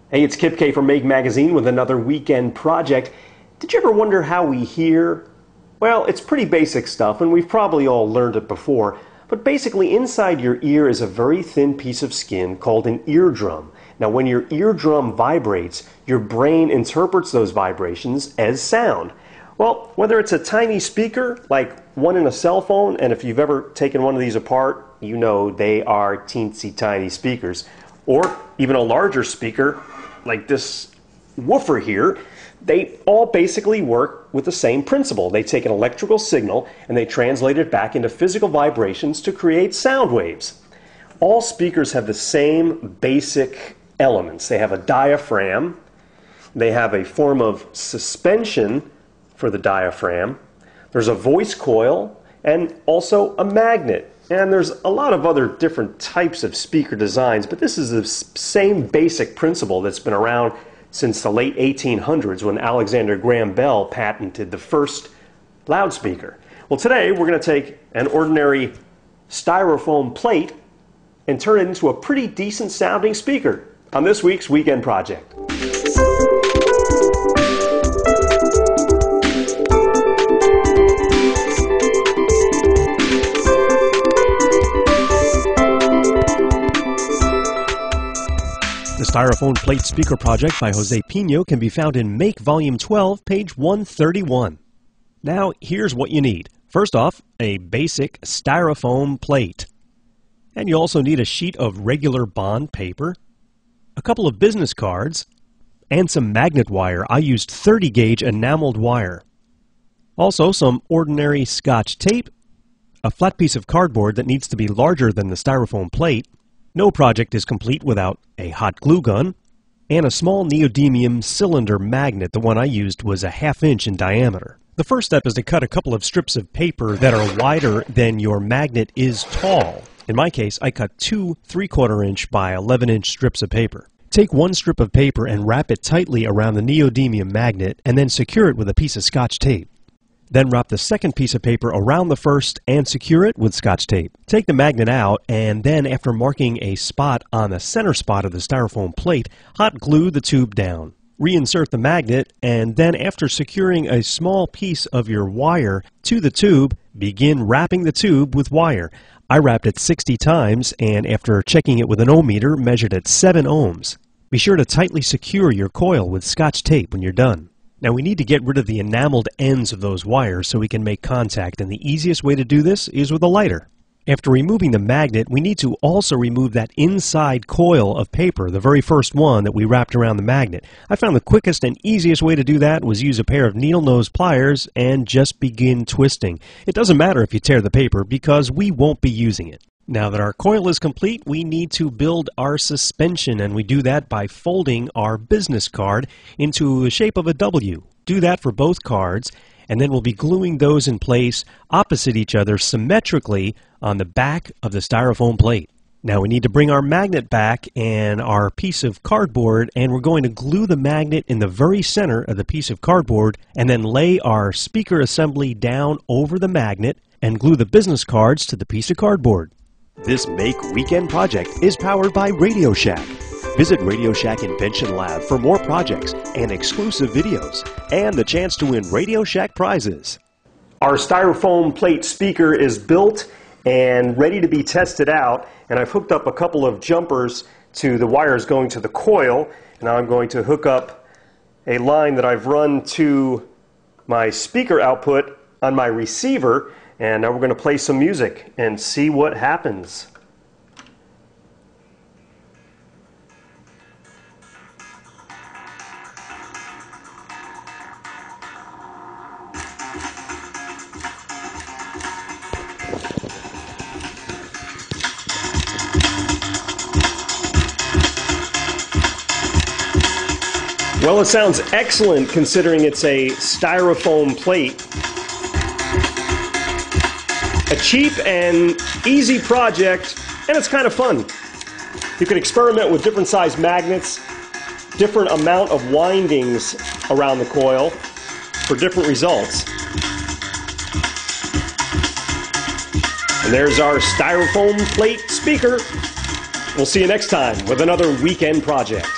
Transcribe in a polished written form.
Hey, it's Kip K from Make Magazine with another weekend project. Did you ever wonder how we hear? Well, it's pretty basic stuff, and we've probably all learned it before. But basically, inside your ear is a very thin piece of skin called an eardrum. Now, when your eardrum vibrates, your brain interprets those vibrations as sound. Well, whether it's a tiny speaker, like one in a cell phone, and if you've ever taken one of these apart, you know they are teensy tiny speakers, or even a larger speaker, like this woofer here, they all basically work with the same principle. They take an electrical signal and they translate it back into physical vibrations to create sound waves. All speakers have the same basic elements. They have a diaphragm, they have a form of suspension for the diaphragm, there's a voice coil, and also a magnet. And there's a lot of other different types of speaker designs, but this is the same basic principle that's been around since the late 1800s when Alexander Graham Bell patented the first loudspeaker. Well, today we're going to take an ordinary styrofoam plate and turn it into a pretty decent sounding speaker on this week's Weekend Project. The Styrofoam Plate Speaker Project by Jose Pino can be found in Make Volume 12, page 131. Now, here's what you need. First off, a basic styrofoam plate. And you also need a sheet of regular bond paper, a couple of business cards, and some magnet wire. I used 30-gauge enameled wire. Also, some ordinary Scotch tape, a flat piece of cardboard that needs to be larger than the styrofoam plate. No project is complete without a hot glue gun, and a small neodymium cylinder magnet. The one I used was a 1/2 inch in diameter. The first step is to cut a couple of strips of paper that are wider than your magnet is tall. In my case, I cut 2 3/4 inch by 11 inch strips of paper. Take one strip of paper and wrap it tightly around the neodymium magnet and then secure it with a piece of Scotch tape. Then wrap the second piece of paper around the first and secure it with Scotch tape. Take the magnet out, and then after marking a spot on the center spot of the styrofoam plate, hot glue the tube down. Reinsert the magnet, and then after securing a small piece of your wire to the tube, begin wrapping the tube with wire. I wrapped it 60 times, and after checking it with an ohm meter, measured at 7 ohms. Be sure to tightly secure your coil with Scotch tape when you're done. Now we need to get rid of the enameled ends of those wires so we can make contact, and the easiest way to do this is with a lighter. After removing the magnet, we need to also remove that inside coil of paper, the very first one that we wrapped around the magnet. I found the quickest and easiest way to do that was use a pair of needle nose pliers and just begin twisting. It doesn't matter if you tear the paper because we won't be using it. Now that our coil is complete, we need to build our suspension, and we do that by folding our business card into the shape of a W. Do that for both cards, and then we'll be gluing those in place opposite each other symmetrically on the back of the styrofoam plate. Now we need to bring our magnet back and our piece of cardboard, and we're going to glue the magnet in the very center of the piece of cardboard and then lay our speaker assembly down over the magnet and glue the business cards to the piece of cardboard. This Make Weekend Project is powered by Radio Shack. Visit Radio Shack Invention Lab for more projects and exclusive videos and the chance to win Radio Shack prizes. Our styrofoam plate speaker is built and ready to be tested out, and I've hooked up a couple of jumpers to the wires going to the coil, and now I'm going to hook up a line that I've run to my speaker output on my receiver. And now we're going to play some music and see what happens. Well, it sounds excellent considering it's a styrofoam plate. A cheap and easy project, and it's kind of fun. You can experiment with different size magnets, different amount of windings around the coil for different results. And there's our styrofoam plate speaker. We'll see you next time with another weekend project.